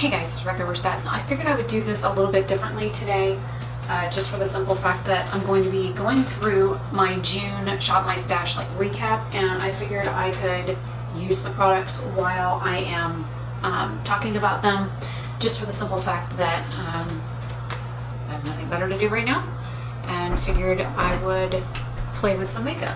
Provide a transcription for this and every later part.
Hey guys, it's Oberstadt. So I figured I would do this a little bit differently today, just for the simple fact that I'm going to be going through my June Shop My Stash recap, and I figured I could use the products while I am talking about them, just for the simple fact that I have nothing better to do right now, and figured I would play with some makeup.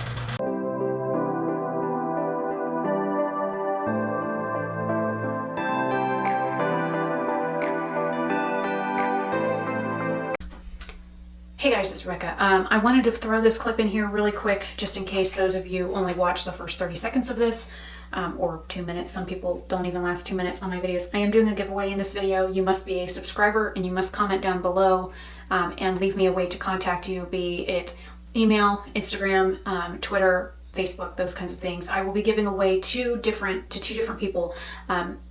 Hey guys, it's Rekka. I wanted to throw this clip in here really quick, just in case those of you only watch the first 30 seconds of this, or 2 minutes. Some people don't even last 2 minutes on my videos. I am doing a giveaway in this video. You must be a subscriber and you must comment down below and leave me a way to contact you, be it email, Instagram, Twitter, Facebook, those kinds of things. I will be giving away two different people,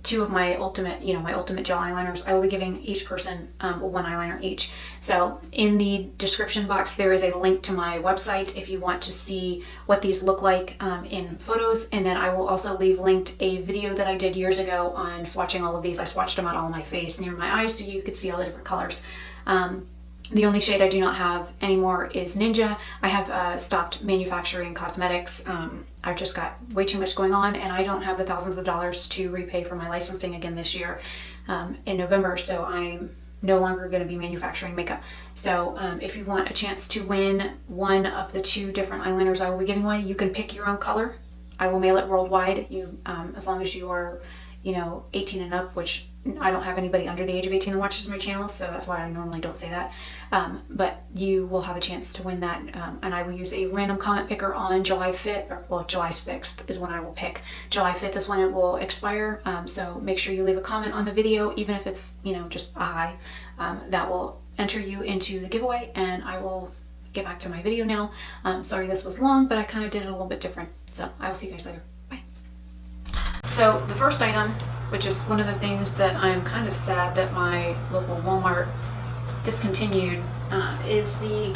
two of my ultimate gel eyeliners. I will be giving each person one eyeliner each. So in the description box, there is a link to my website if you want to see what these look like in photos. And then I will also leave linked a video that I did years ago on swatching all of these. I swatched them out on my face near my eyes so you could see all the different colors. The only shade I do not have anymore is Ninja. I have stopped manufacturing cosmetics. I've just got way too much going on, and I don't have the thousands of dollars to repay for my licensing again this year in November, so I'm no longer going to be manufacturing makeup. So if you want a chance to win one of the two different eyeliners I will be giving away, you can pick your own color. I will mail it worldwide, as long as you are 18 and up, which I don't have anybody under the age of 18 that watches my channel, so that's why I normally don't say that. But you will have a chance to win that, and I will use a random comment picker on July 5th, or well, July 6th is when I will pick. July 5th is when it will expire, so make sure you leave a comment on the video, even if it's, just a hi. That will enter you into the giveaway, and I will get back to my video now. Sorry this was long, but I kind of did it a little bit different, so I will see you guys later. Bye. So the first item, which is one of the things that I'm kind of sad that my local Walmart discontinued, is the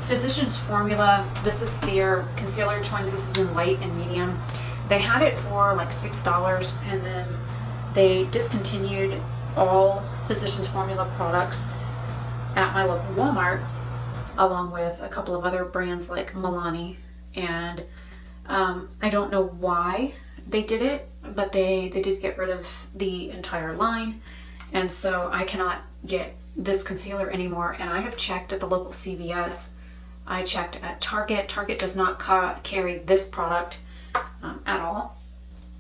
Physicians Formula. This is their concealer twins. This is in light and medium. They had it for like $6, and then they discontinued all Physicians Formula products at my local Walmart, along with a couple of other brands like Milani, and I don't know why they did it, but they did get rid of the entire line, and so I cannot get this concealer anymore. And I have checked at the local CVS. I checked at Target. Target does not carry this product at all,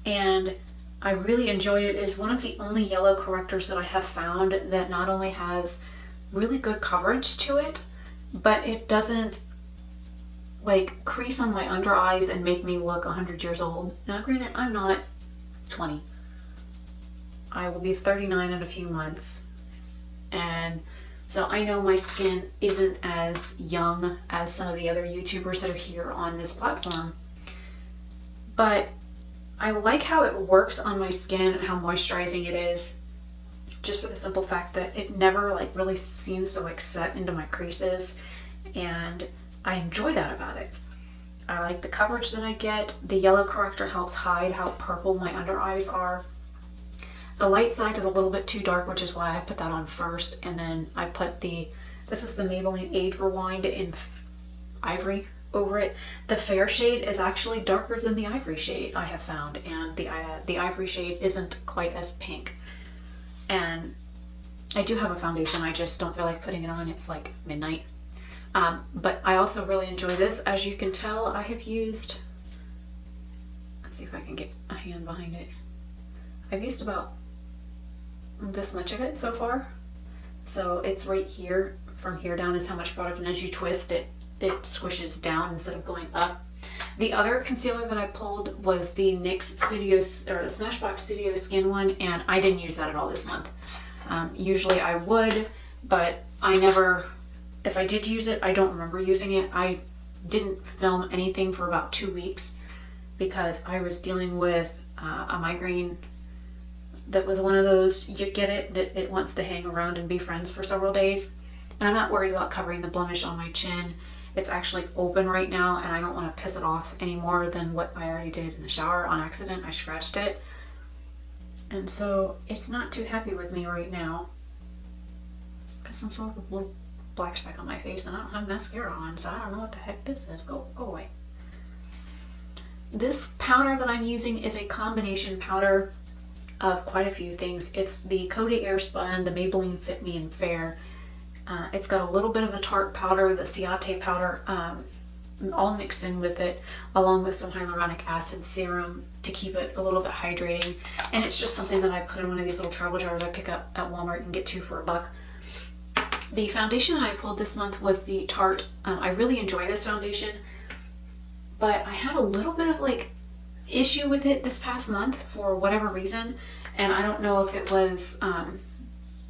and I really enjoy it. It is one of the only yellow correctors that I have found that not only has really good coverage to it, but it doesn't crease on my under eyes and make me look 100 years old. Now granted, I'm not 20. I will be 39 in a few months, and so I know my skin isn't as young as some of the other YouTubers that are here on this platform, but I like how it works on my skin and how moisturizing it is, just for the simple fact that it never really seems to set into my creases, and I enjoy that about it. I like the coverage that I get. The yellow corrector helps hide how purple my under eyes are. The light side is a little bit too dark, which is why I put that on first, and then I put this is the Maybelline Age Rewind in Ivory over it. The fair shade is actually darker than the ivory shade, I have found, and the ivory shade isn't quite as pink. And I do have a foundation, I just don't feel like putting it on. It's like midnight. But I also really enjoy this. As you can tell, I have used, let's see if I can get a hand behind it. I've used about this much of it so far. So it's right here. From here down is how much product, and as you twist it, it squishes down instead of going up. The other concealer that I pulled was the NYX Studio, or the Smashbox Studio Skin one, and I didn't use that at all this month. Usually I would, but I never, if I did use it, I don't remember using it. I didn't film anything for about 2 weeks because I was dealing with a migraine that was one of those, you get it, it wants to hang around and be friends for several days. And I'm not worried about covering the blemish on my chin. It's actually open right now, and I don't want to piss it off any more than what I already did in the shower on accident. I scratched it. And so it's not too happy with me right now. Got some sort of little black speck on my face and I don't have mascara on, so I don't know what the heck this is. Go away. This powder that I'm using is a combination powder of quite a few things. It's the Coty Airspun, the Maybelline Fit Me and Fair. It's got a little bit of the Tarte powder, the Ciate powder, all mixed in with it, along with some hyaluronic acid serum to keep it a little bit hydrating. And it's just something that I put in one of these little travel jars I pick up at Walmart and get 2 for $1. The foundation that I pulled this month was the Tarte. I really enjoy this foundation, but I had a little bit of like issue with it this past month for whatever reason. And I don't know if it was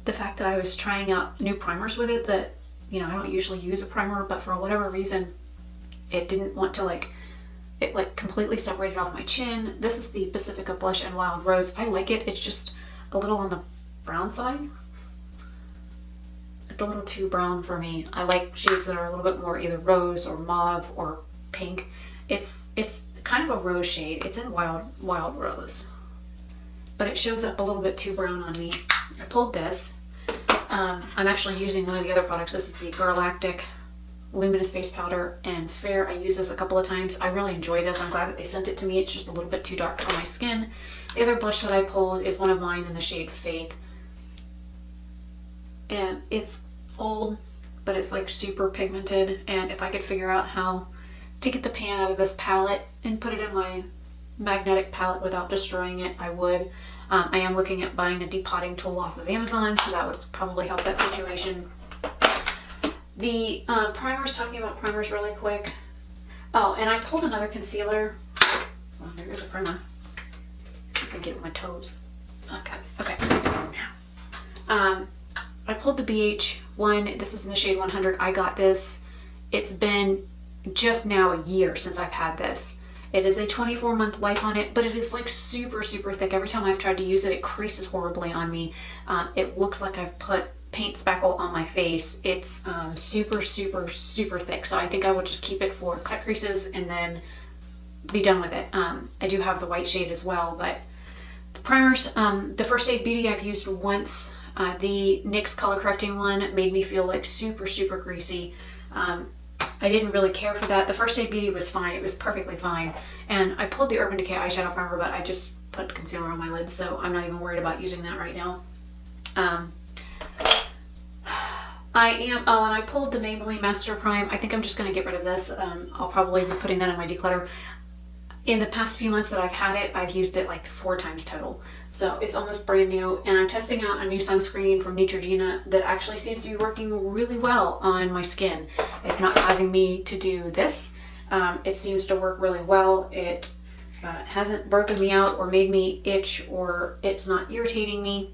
the fact that I was trying out new primers with it that, you know, I don't usually use a primer, but for whatever reason, it didn't want to it completely separated off my chin. This is the Pacifica Blush and Wild Rose. I like it. It's just a little on the brown side. It's a little too brown for me. I like shades that are a little bit more either rose or mauve or pink. It's kind of a rose shade. It's in Wild Rose, but it shows up a little bit too brown on me. I pulled this. I'm actually using one of the other products. This is the Galactic Luminous Face Powder and Fair. I used this a couple of times. I really enjoy this. I'm glad that they sent it to me. It's just a little bit too dark for my skin. The other blush that I pulled is one of mine in the shade Faith. And it's old, but it's like super pigmented. And if I could figure out how to get the pan out of this palette and put it in my magnetic palette without destroying it, I would. I am looking at buying a depotting tool off of Amazon, so that would probably help that situation. The primers, talking about primers really quick. Oh, and I pulled another concealer. Well, there's a primer. I can get my toes. Okay. I pulled the BH1. This is in the shade 100. I got this. It's been just now a year since I've had this. It is a 24-month life on it, but it is like super, super thick. Every time I've tried to use it, it creases horribly on me. It looks like I've put paint spackle on my face. It's super, super, super thick. So I think I would just keep it for cut creases and then be done with it. I do have the white shade as well, but the primers, the First Aid Beauty I've used once. The NYX color correcting one made me feel like super, super greasy. I didn't really care for that. The First Aid Beauty was fine. It was perfectly fine. And I pulled the Urban Decay eyeshadow primer, but I just put concealer on my lids, so I'm not even worried about using that right now. And I pulled the Maybelline Master Prime. I think I'm just going to get rid of this. I'll probably be putting that in my declutter. In the past few months that I've had it, I've used it like 4 times total. So it's almost brand new, and I'm testing out a new sunscreen from Neutrogena that actually seems to be working really well on my skin. It's not causing me to do this. It seems to work really well. It hasn't broken me out or made me itch, or it's not irritating me.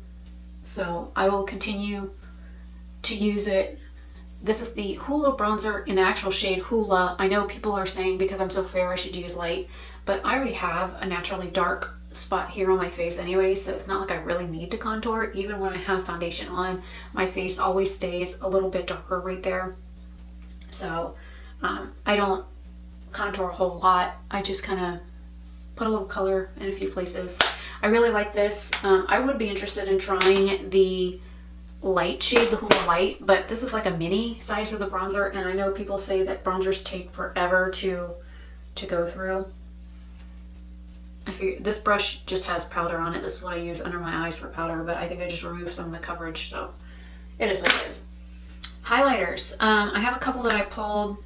So I will continue to use it. This is the Hoola bronzer in the actual shade Hoola. I know people are saying because I'm so fair I should use light, but I already have a naturally dark spot here on my face anyway, so it's not like I really need to contour. Even when I have foundation on, my face always stays a little bit darker right there. So I don't contour a whole lot. I just kind of put a little color in a few places. I really like this. I would be interested in trying the light shade, the Hoola Light, but this is like a mini size of the bronzer, and I know people say that bronzers take forever to go through. I figure this brush just has powder on it. This is what I use under my eyes for powder, but I think I just removed some of the coverage, so it is what it is. Highlighters. I have a couple that I pulled.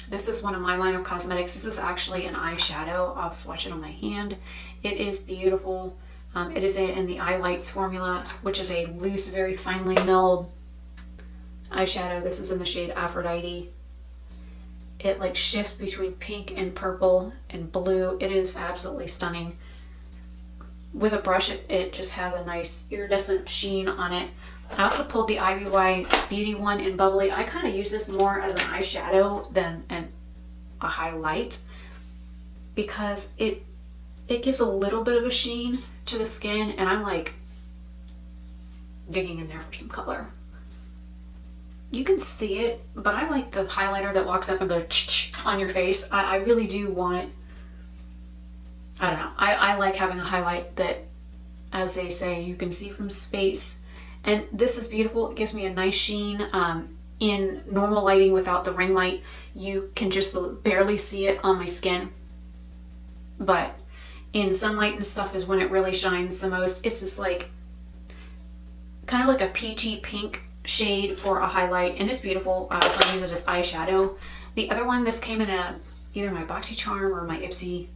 This is one of my line of cosmetics. This is actually an eyeshadow. I'll swatch it on my hand. It is beautiful. It is in the Eye Lights formula, which is a loose, very finely milled eyeshadow. This is in the shade Aphrodite. It like shifts between pink and purple and blue. It is absolutely stunning. With a brush, it just has a nice iridescent sheen on it. I also pulled the IBY Beauty one in Bubbly. I kind of use this more as an eyeshadow than a highlight because it gives a little bit of a sheen to the skin, and I'm like digging in there for some color. You can see it, but I like the highlighter that walks up and goes on your face. I really do want, I don't know, I like having a highlight that as they say, you can see from space. And this is beautiful. It gives me a nice sheen. In normal lighting without the ring light, you can just barely see it on my skin. But in sunlight and stuff is when it really shines the most. It's just like, kind of like a peachy pink shade for a highlight, and it's beautiful. So I use it as eyeshadow. The other one, this came in either my BoxyCharm or my Ipsy,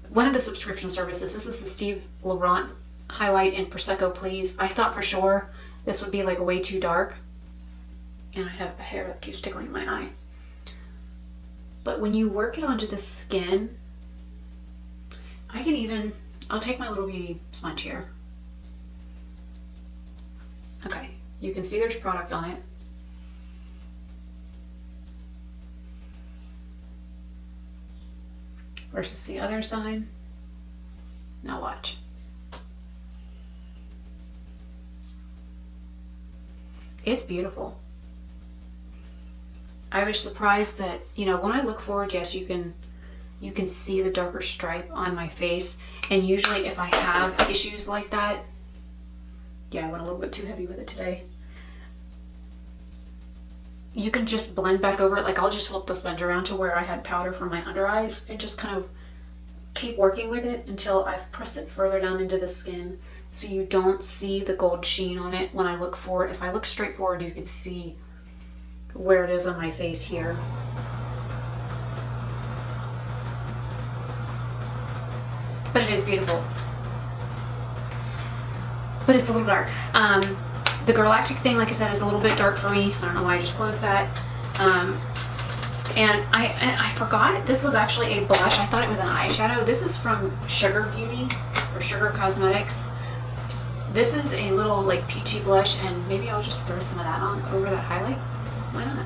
one of the subscription services. This is the Steve Laurent highlight in Prosecco Please. I thought for sure this would be like way too dark, and I have a hair that keeps tickling my eye. But when you work it onto the skin, I'll take my little beauty sponge here. Okay, you can see there's product on it. Versus the other side. Now watch. It's beautiful. I was surprised that, when I look forward, yes, you can see the darker stripe on my face. And usually if I have issues like that, yeah, I went a little bit too heavy with it today. You can just blend back over it. Like, I'll just flip the sponge around to where I had powder for my under eyes and just kind of keep working with it until I've pressed it further down into the skin, so you don't see the gold sheen on it when I look forward. If I look straight forward, you can see where it is on my face here. But it is beautiful. But it's a little dark. The galactic thing, like I said, is a little bit dark for me. I don't know why I just closed that. And I forgot this was actually a blush. I thought it was an eyeshadow. This is from Sugar Beauty or Sugar Cosmetics. This is a little like peachy blush, and maybe I'll just throw some of that on over that highlight. Why not?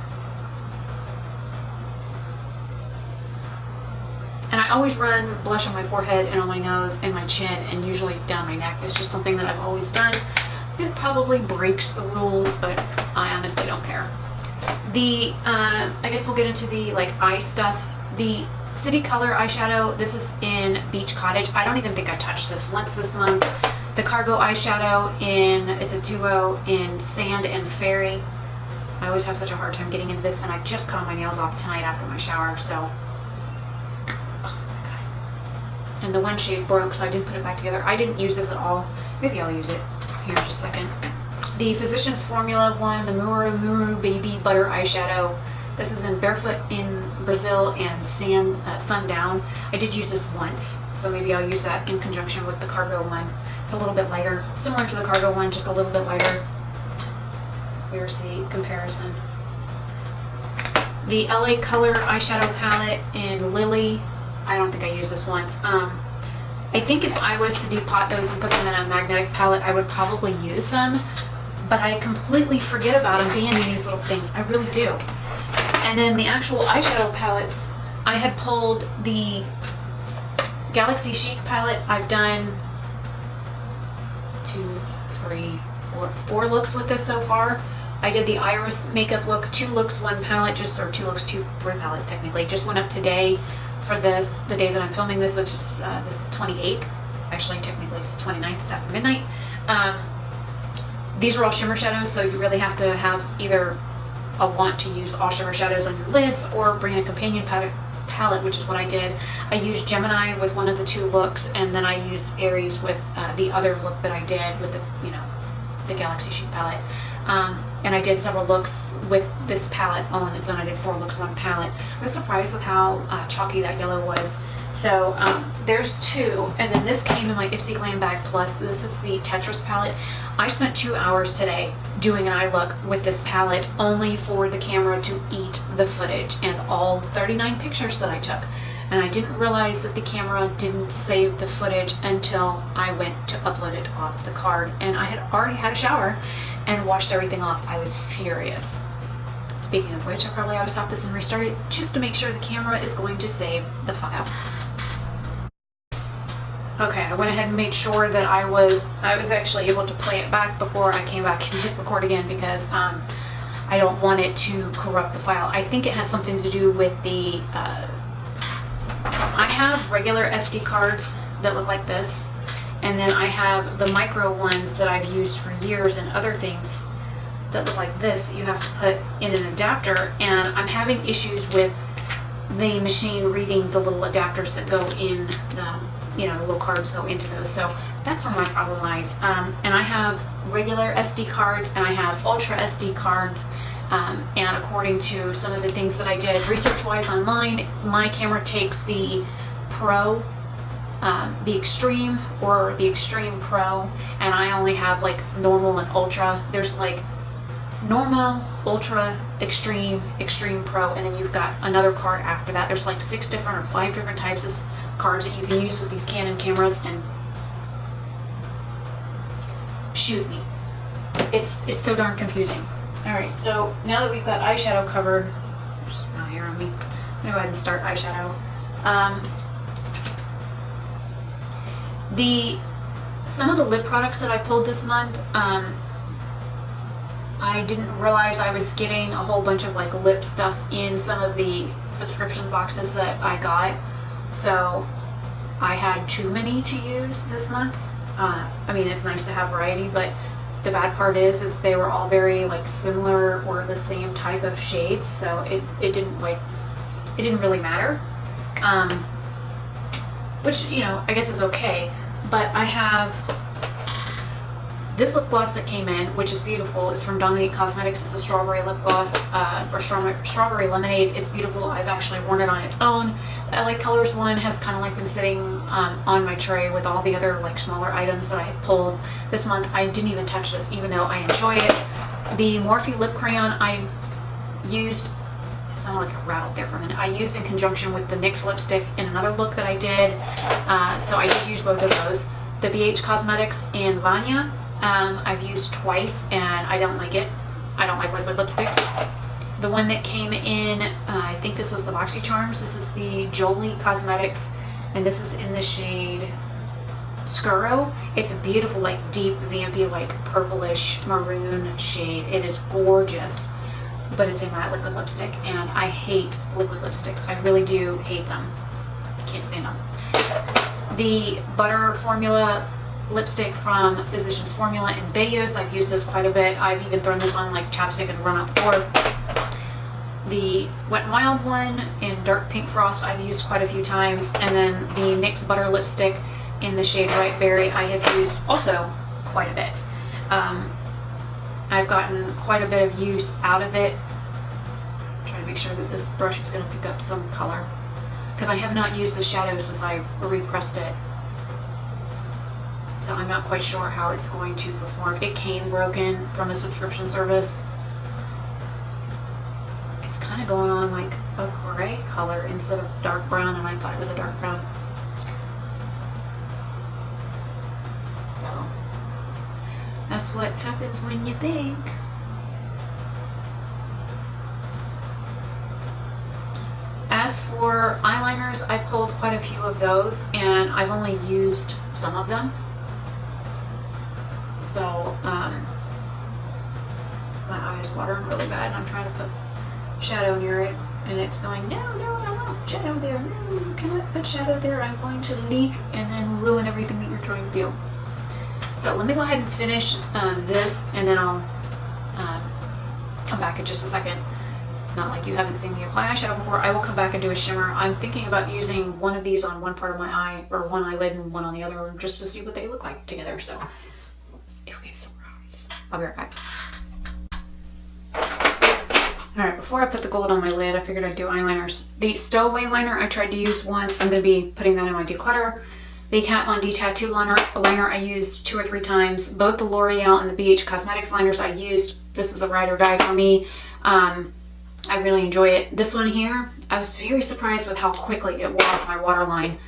And I always run blush on my forehead and on my nose and my chin, and usually down my neck. It's just something that I've always done. It probably breaks the rules, but I honestly don't care. I guess we'll get into the eye stuff. The City Color eyeshadow, this is in Beach Cottage. I don't even think I touched this once this month. The Cargo eyeshadow it's a duo in Sand and Fairy. I always have such a hard time getting into this, and I just cut my nails off tonight after my shower, so. Oh my God. And the one shade broke, so I didn't put it back together. I didn't use this at all. Maybe I'll use it here in just a second. The Physicians Formula one, the Muru Muru Baby Butter eyeshadow. This is in Barefoot in Brazil and Sundown. I did use this once, so maybe I'll use that in conjunction with the Cargo one. It's a little bit lighter, similar to the Cargo one, just a little bit lighter. Here's the comparison. The LA Color eyeshadow palette in Lily. I don't think I used this once. I think if I was to depot those and put them in a magnetic palette, I would probably use them, but I completely forget about them being in these little things. I really do. And then the actual eyeshadow palettes, I had pulled the Galaxy Chic palette. I've done 4 looks with this so far. I did the Iris makeup look, 2 looks, 1 palette, or 2 looks, 3 palettes technically. Just went up today for this, the day that I'm filming this, which is this 28th. Actually, technically it's 29th, it's after midnight. These are all shimmer shadows, so you really have to have either a want to use all shimmer shadows on your lids or bring in a companion palette, which is what I did. I used Gemini with one of the 2 looks, and then I used Aries with the other look that I did with the Galaxy Chic palette. And I did several looks with this palette all on its own. I did 4 looks, 1 palette. I was surprised with how chalky that yellow was. So there's 2, and then this came in my Ipsy Glam Bag Plus. This is the Tetris palette. I spent 2 hours today doing an eye look with this palette only for the camera to eat the footage and all 39 pictures that I took. And I didn't realize that the camera didn't save the footage until I went to upload it off the card. And I had already had a shower and washed everything off. I was furious. Speaking of which, I probably ought to stop this and restart it just to make sure the camera is going to save the file. Okay, I went ahead and made sure that I was actually able to play it back before I came back and hit record again, because I don't want it to corrupt the file. I think it has something to do with the I have regular SD cards that look like this, And then I have the micro ones that I've used for years and other things that look like this that you have to put in an adapter, and I'm having issues with the machine reading the little adapters that go in the, you know, the little cards go into those. So that's where my problem lies. And I have regular SD cards and I have ultra SD cards. And according to some of the things that I did research-wise online, my camera takes the Pro, the Extreme, or the Extreme Pro, and I only have like normal and ultra. There's like normal, ultra, extreme, extreme pro, and then you've got another card after that. There's like 6 different or 5 different types of cards that you can use with these Canon cameras, and shoot me, it's so darn confusing. All right, so now that we've got eyeshadow covered, there's not hair on me, I'm gonna go ahead and start eyeshadow. Some of the lip products that I pulled this month, I didn't realize I was getting a whole bunch of like lip stuff in some of the subscription boxes that I got. So I had too many to use this month. I mean, it's nice to have variety, but the bad part is they were all very like similar or the same type of shades. So it didn't really matter. Which, you know, I guess is okay. But I have this lip gloss that came in, which is beautiful. It's from Dominique Cosmetics. It's a strawberry lip gloss, or strawberry lemonade. It's beautiful. I've actually worn it on its own. The LA Colors one has kind of like been sitting on my tray with all the other like smaller items that I had pulled this month. I didn't even touch this, even though I enjoy it. The Morphe lip crayon I used, it sounded like it rattled there for a minute. I used in conjunction with the NYX lipstick in another look that I did. So I did use both of those. The BH Cosmetics and Vanya, I've used twice and I don't like it. I don't like liquid lipsticks. The one that came in, I think this was the BoxyCharms. This is the Jolie Cosmetics, and this is in the shade Scuro. It's a beautiful, like deep, vampy, like purplish maroon shade. It is gorgeous, but it's a matte liquid lipstick, and I hate liquid lipsticks. I really do hate them. Can't stand them. The Butter Formula lipstick from Physicians Formula in Bayos. I've used this quite a bit. I've even thrown this on like chapstick and run up for. The Wet n Wild one in Dark Pink Frost I've used quite a few times, and then the NYX Butter lipstick in the shade Ripe Berry I have used also quite a bit. I've gotten quite a bit of use out of it. I'm trying to make sure that this brush is going to pick up some color, because I have not used the shadow since I repressed it. So I'm not quite sure how it's going to perform. It came broken from a subscription service. It's kind of going on like a gray color instead of dark brown, and I thought it was a dark brown. So that's what happens when you think. As for eyeliners, I pulled quite a few of those, and I've only used some of them. So, my eye is watering really bad, and I'm trying to put shadow near it, and it's going, no, I don't want shadow there. No, you cannot put shadow there. I'm going to leak and then ruin everything that you're trying to do. So let me go ahead and finish this, and then I'll come back in just a second. Not like you haven't seen me apply eyeshadow before. I will come back and do a shimmer. I'm thinking about using one of these on one part of my eye, or one eyelid and one on the other, just to see what they look like together. So it'll be a surprise. I'll be right back. Alright, before I put the gold on my lid, I figured I'd do eyeliners. The Stowaway liner I tried to use once. I'm going to be putting that in my declutter. The Kat Von D Tattoo liner I used 2 or 3 times. Both the L'Oreal and the BH Cosmetics liners I used. This is a ride or die for me. I really enjoy it. This one here, I was very surprised with how quickly it wore off my waterline.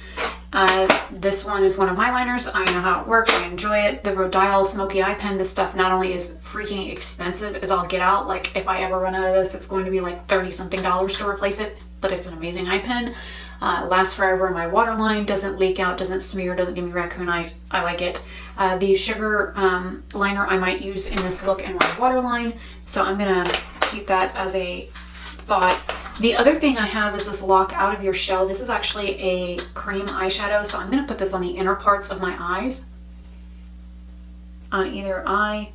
This one is one of my liners. I know how it works. I enjoy it. The Rodial Smoky Eye Pen, this stuff not only is freaking expensive as all get out, like if I ever run out of this, it's going to be like $30 something to replace it, but it's an amazing eye pen. Lasts forever. My waterline doesn't leak out, doesn't smear, doesn't give me raccoon eyes. I like it. The Sugar liner I might use in this look in my waterline, so I'm gonna keep that as a thought. The other thing I have is this Lock Out of Your Shell. This is actually a cream eyeshadow, so I'm going to put this on the inner parts of my eyes. on either eye.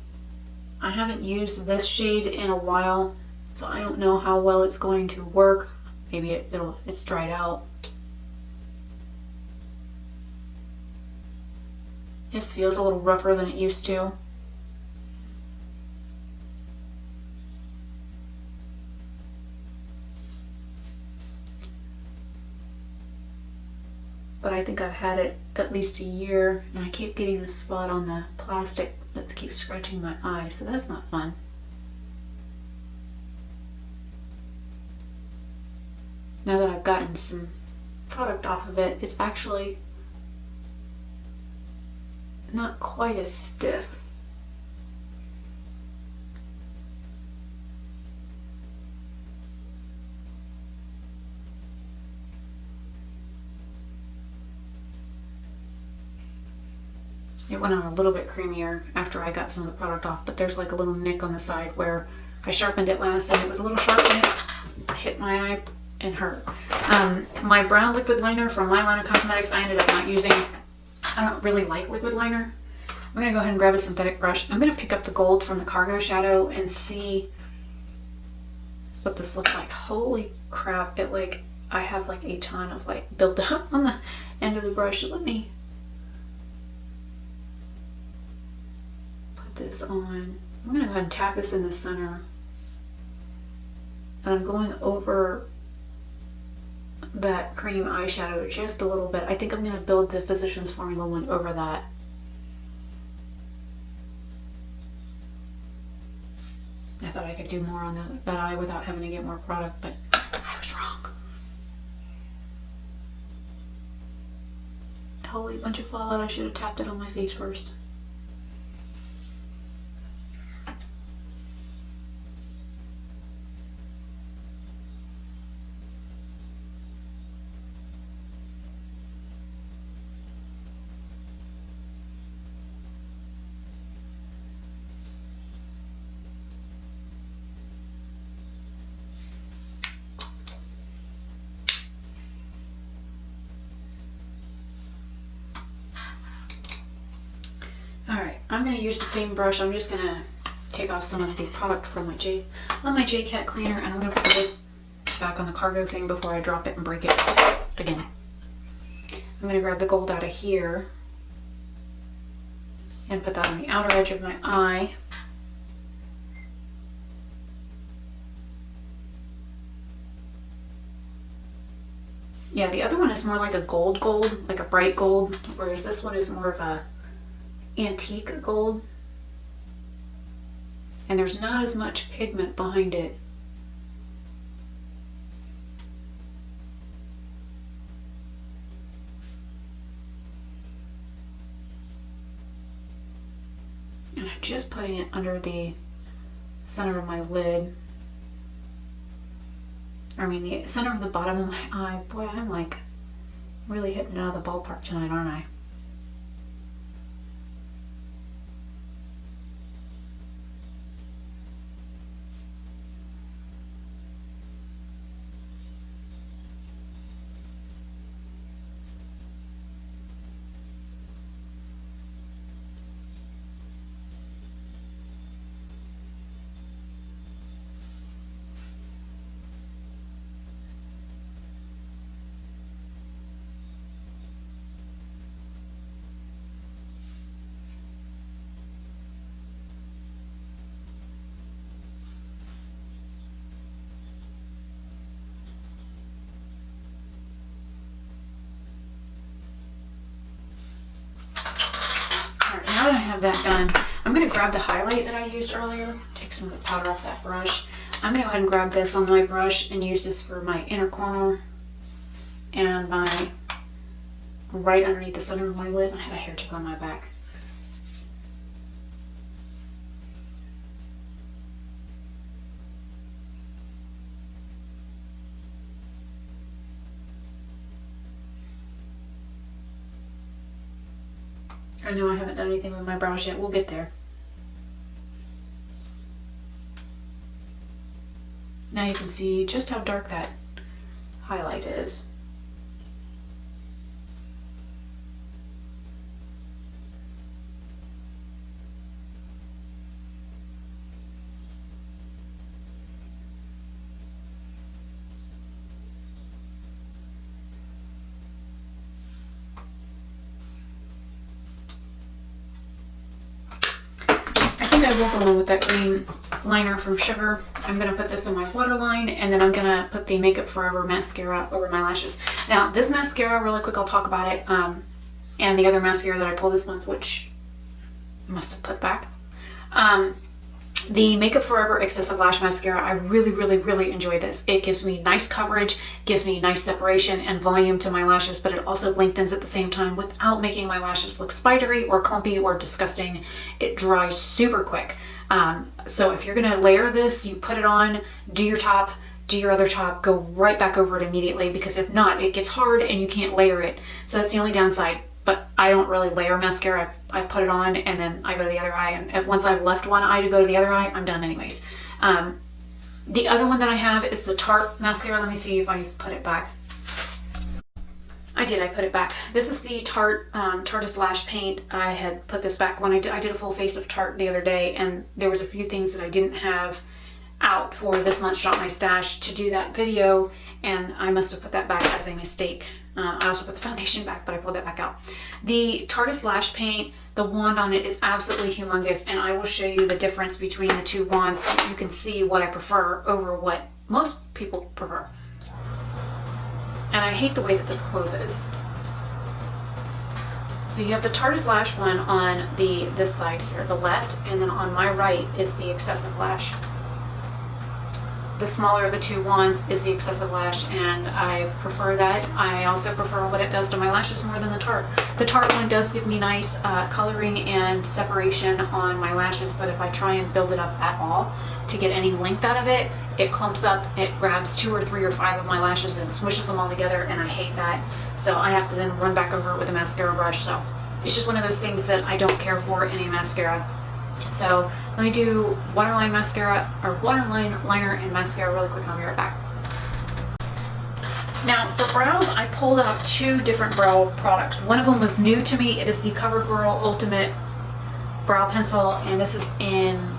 I haven't used this shade in a while, so I don't know how well it's going to work. Maybe it's dried out. It feels a little rougher than it used to. But I think I've had it at least a year, and I keep getting this spot on the plastic that keeps scratching my eye, so that's not fun. Now that I've gotten some product off of it, it's actually not quite as stiff. It went on a little bit creamier after I got some of the product off, but there's like a little nick on the side where I sharpened it last and it was a little sharp and it hit my eye and hurt. My brown liquid liner from Lilac Cosmetics, I ended up not using. I don't really like liquid liner. I'm going to go ahead and grab a synthetic brush. I'm going to pick up the gold from the Cargo Shadow and see what this looks like. Holy crap, I have like a ton of like buildup on the end of the brush. Let me put this on. I'm going to go ahead and tap this in the center. And I'm going over that cream eyeshadow just a little bit. I think I'm going to build the Physicians Formula one over that. I thought I could do more on that eye without having to get more product, but I was wrong. Holy bunch of fallout. I should have tapped it on my face first. Alright, I'm going to use the same brush. I'm just going to take off some of the product from my J-Cat cleaner, and I'm going to put the lid back on the cargo thing before I drop it and break it again. I'm going to grab the gold out of here and put that on the outer edge of my eye. Yeah, the other one is more like a gold, like a bright gold, whereas this one is more of a antique gold, and there's not as much pigment behind it. And I'm just putting it under the center of my lid. I mean, the center of the bottom of my eye. Boy, I'm like really hitting it out of the ballpark tonight, aren't I? Now that I have that done, I'm going to grab the highlight that I used earlier, take some of the powder off that brush. I'm going to go ahead and grab this on my brush and use this for my inner corner and my right underneath the center of my lid. I have a hair tickle on my back. I know I haven't done anything with my brows yet. We'll get there. Now you can see just how dark that highlight is. I will go in with that green liner from Sugar. I'm going to put this on my waterline, and then I'm going to put the Makeup Forever mascara over my lashes. Now, this mascara, really quick, I'll talk about it, and the other mascara that I pulled this month, which I must have put back. The Makeup Forever Excessive Lash Mascara, I really enjoy this. It gives me nice coverage, gives me nice separation and volume to my lashes, but it also lengthens at the same time without making my lashes look spidery or clumpy or disgusting. It dries super quick. So if you're gonna layer this, you put it on, do your top, do your other top, go right back over it immediately, because if not, it gets hard and you can't layer it. So that's the only downside. But I don't really layer mascara. I put it on and then I go to the other eye, and once I've left one eye to go to the other eye, I'm done anyways. The other one that I have is the Tarte mascara. Let me see if I put it back. I put it back. This is the Tarte Tarteist Lash Paint. I had put this back when I did a full face of Tarte the other day, and there was a few things that I didn't have out for this month's Shop My Stash to do that video, and I must have put that back as a mistake. I also put the foundation back, but I pulled that back out. The Tarteist Lash Paint, the wand on it is absolutely humongous, and I will show you the difference between the two wands so you can see what I prefer over what most people prefer. And I hate the way that this closes. So you have the Tarteist Lash one on this side here, the left, and then on my right is the Excessive Lash. The smaller of the two wands is the Excessive Lash, and I prefer that. I also prefer what it does to my lashes more than the Tarte. The Tarte one does give me nice coloring and separation on my lashes, but if I try and build it up at all to get any length out of it, it clumps up, it grabs 2 or 3 or 5 of my lashes and smushes them all together, and I hate that. So I have to then run back over it with a mascara brush. So it's just one of those things that I don't care for in a mascara. So let me do waterline liner and mascara really quick, and I'll be right back. Now for brows, I pulled out 2 different brow products. One of them was new to me. It is the CoverGirl Ultimate Brow Pencil, and this is in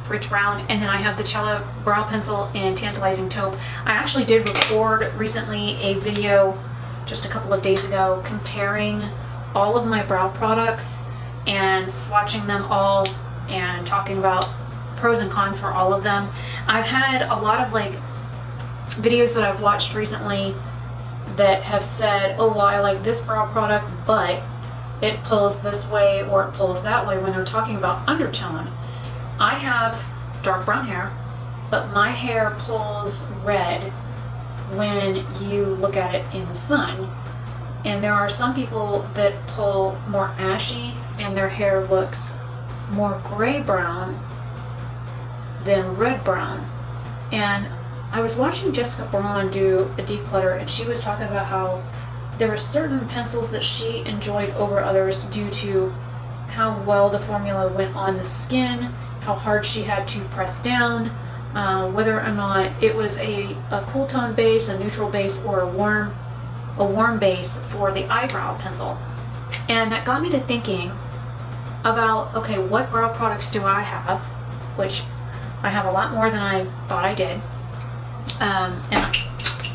Rich Brown, and then I have the Cella Brow Pencil in Tantalizing Taupe. I actually did record recently a video just a couple of days ago comparing all of my brow products and swatching them all and talking about pros and cons for all of them. I've had a lot of videos that I've watched recently that have said, oh well, I like this brow product, but it pulls this way or it pulls that way, when they're talking about undertone. I have dark brown hair, but my hair pulls red when you look at it in the sun. And there are some people that pull more ashy and their hair looks more gray brown than red brown. And I was watching Jessica Braun do a declutter, and she was talking about how there were certain pencils that she enjoyed over others due to how well the formula went on the skin, how hard she had to press down, whether or not it was a cool tone base, a neutral base, or a warm base for the eyebrow pencil. And that got me to thinking about, okay, what brow products do I have? Which I have a lot more than I thought I did.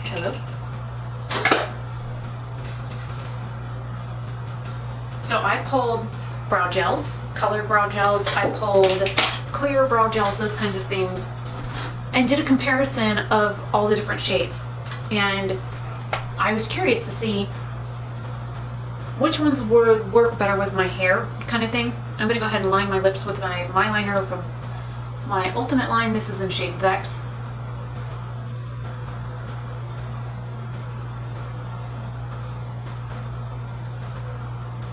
Hello. So I pulled brow gels, colored brow gels, I pulled clear brow gels, those kinds of things, and did a comparison of all the different shades. And I was curious to see which ones would work better with my hair, kind of thing. I'm gonna go ahead and line my lips with my liner from my Ultimate line. This is in shade Vex.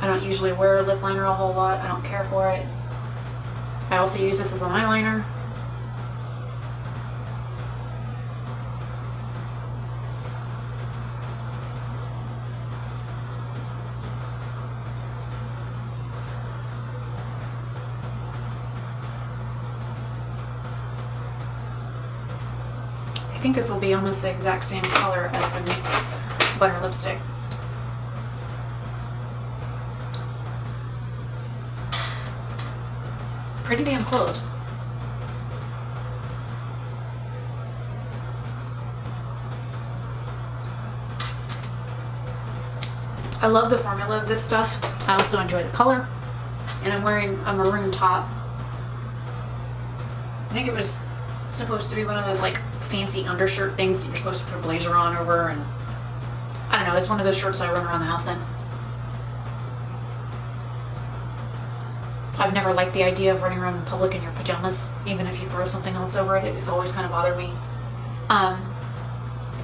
I don't usually wear a lip liner a whole lot. I don't care for it. I also use this as an eyeliner. I think this will be almost the exact same color as the NYX Butter Lipstick. Pretty damn close. I love the formula of this stuff. I also enjoy the color. And I'm wearing a maroon top. I think it was supposed to be one of those like fancy undershirt things that you're supposed to put a blazer on over, and I don't know, it's one of those shirts I run around the house in. I've never liked the idea of running around in public in your pajamas, even if you throw something else over it. It's always kind of bothered me. I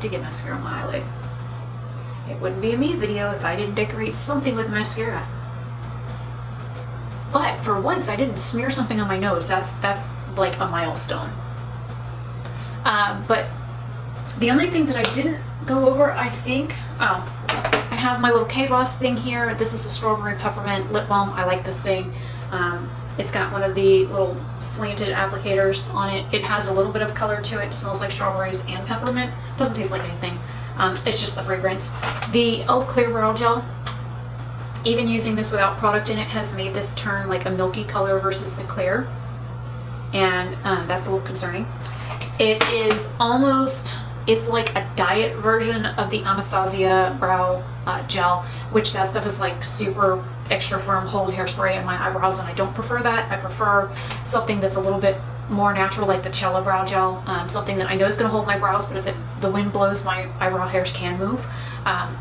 did get mascara on my eyelid. It wouldn't be a me video if I didn't decorate something with mascara. But for once, I didn't smear something on my nose. That's like a milestone. But the only thing that I didn't go over, I think, I have my little K-Boss thing here. This is a strawberry peppermint lip balm. I like this thing. It's got one of the little slanted applicators on it. It has a little bit of color to it. It smells like strawberries and peppermint. Doesn't taste like anything. It's just the fragrance. The e.l.f. Clear Brow Gel, even using this without product in it, has made this turn like a milky color versus the clear. And that's a little concerning. It is almost, it's like a diet version of the Anastasia Brow Gel, which that stuff is like super extra firm hold hairspray in my eyebrows, and I don't prefer that. I prefer something that's a little bit more natural, like the Cella Brow Gel, something that I know is going to hold my brows, but if the wind blows, my eyebrow hairs can move.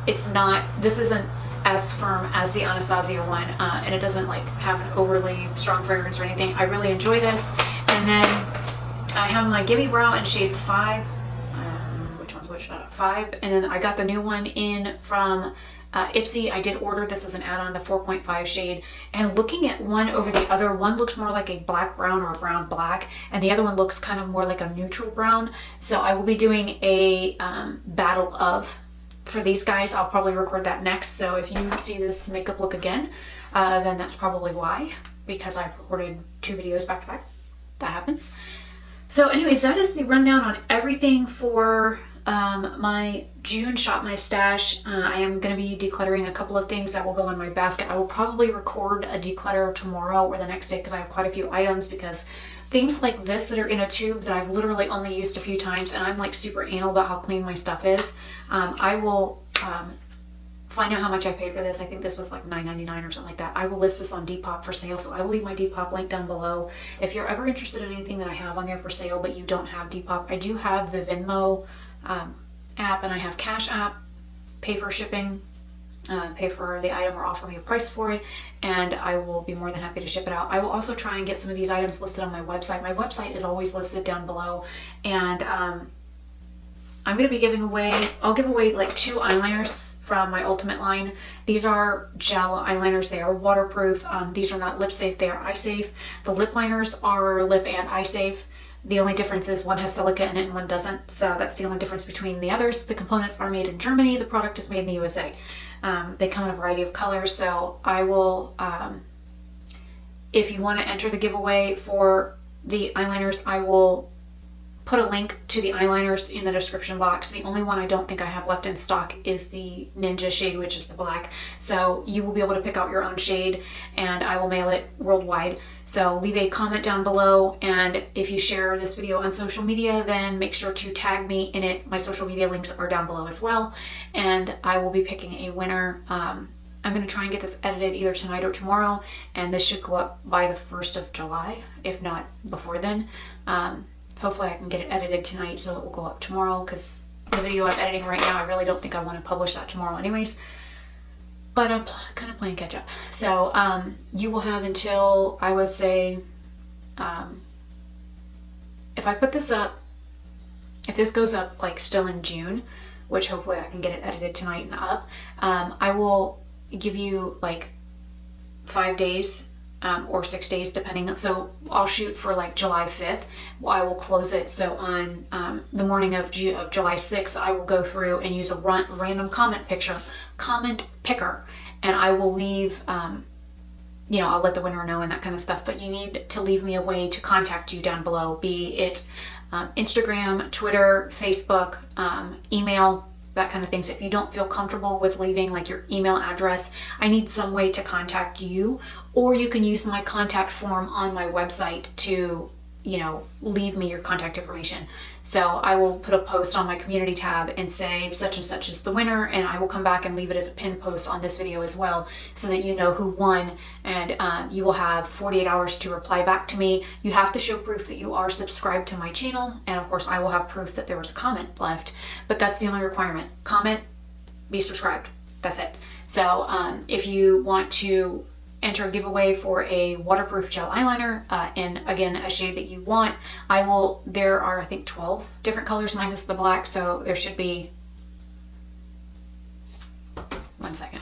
This isn't as firm as the Anastasia one, and it doesn't like have an overly strong fragrance or anything. I really enjoy this. And then I have my Gimme Brow in shade 5. Which one's which? 5. And then I got the new one in from Ipsy. I did order this as an add-on, the 4.5 shade, and looking at one over the other, one looks more like a black brown or a brown black, and the other one looks kind of more like a neutral brown. So I will be doing a battle of for these guys. I'll probably record that next, so if you see this makeup look again, then that's probably why, because I've recorded 2 videos back to back. That happens. So anyways, that is the rundown on everything for my June Shop My Stash. I am going to be decluttering a couple of things that will go in my basket. I will probably record a declutter tomorrow or the next day because I have quite a few items, because things like this that are in a tube that I've literally only used a few times, and I'm like super anal about how clean my stuff is. I will find out how much I paid for this. I think this was like $9.99 or something like that. I will list this on Depop for sale, so I will leave my Depop link down below. If you're ever interested in anything that I have on there for sale but you don't have Depop, I do have the Venmo app, and I have Cash App. Pay for shipping, pay for the item or offer me a price for it, and I will be more than happy to ship it out. I will also try and get some of these items listed on my website. My website is always listed down below, and I'm going to be giving away, I'll give away like 2 eyeliners from my Ultimate line. These are gel eyeliners. They are waterproof. These are not lip safe, they are eye safe. The lip liners are lip and eye safe. The only difference is one has silica in it and one doesn't. So that's the only difference between the others. The components are made in Germany. The product is made in the USA. They come in a variety of colors. So I will, if you want to enter the giveaway for the eyeliners, I will put a link to the eyeliners in the description box. The only one I don't think I have left in stock is the Ninja shade, which is the black. So you will be able to pick out your own shade, and I will mail it worldwide. So leave a comment down below, and if you share this video on social media, then make sure to tag me in it. My social media links are down below as well, and I will be picking a winner. I'm going to try and get this edited either tonight or tomorrow, and this should go up by the 1st of July, if not before then. Hopefully I can get it edited tonight so it will go up tomorrow, because the video I'm editing right now, I really don't think I want to publish that tomorrow anyways. But I'm kind of playing catch up. So you will have until, I would say, if I put this up, if this goes up like still in June, which hopefully I can get it edited tonight and up, I will give you like 5 days or 6 days depending. So I'll shoot for like July 5th. I will close it. So on the morning of July 6th, I will go through and use a random comment picker, and I will leave, you know, I'll let the winner know and that kind of stuff, but you need to leave me a way to contact you down below, be it Instagram, Twitter, Facebook, email, that kind of things. If you don't feel comfortable with leaving like your email address, I need some way to contact you, or you can use my contact form on my website to, you know, leave me your contact information. So I will put a post on my community tab and say such and such is the winner, and I will come back and leave it as a pinned post on this video as well, so that you know who won, and you will have 48 hours to reply back to me. You have to show proof that you are subscribed to my channel, and of course I will have proof that there was a comment left, but that's the only requirement. Comment, be subscribed, that's it. So if you want to enter a giveaway for a waterproof gel eyeliner in, again, a shade that you want, there are I think 12 different colors minus the black, so there should be, one second,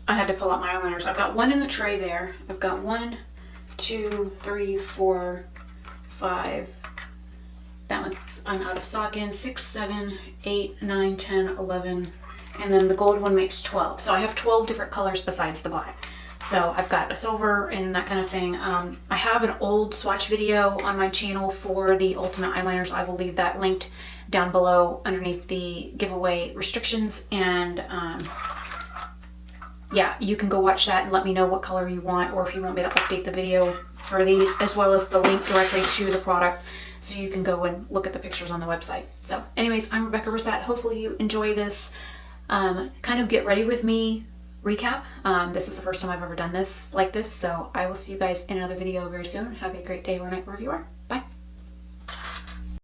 I had to pull out my eyeliners. I've got one in the tray there. I've got 1, 2, 3, 4, 5, that one's I'm out of stock in, 6, 7, 8, 9, 10, 11, and then the gold one makes 12. So I have 12 different colors besides the black. So I've got a silver and that kind of thing. I have an old swatch video on my channel for the Ultimate Eyeliners. I will leave that linked down below underneath the giveaway restrictions. And yeah, you can go watch that and let me know what color you want, or if you want me to update the video for these, as well as the link directly to the product, so you can go and look at the pictures on the website. So anyways, I'm Rebecca Oberstadt. Hopefully you enjoy this kind of get ready with me recap. This is the first time I've ever done this like this, so I will see you guys in another video very soon. Have a great day or night wherever you are.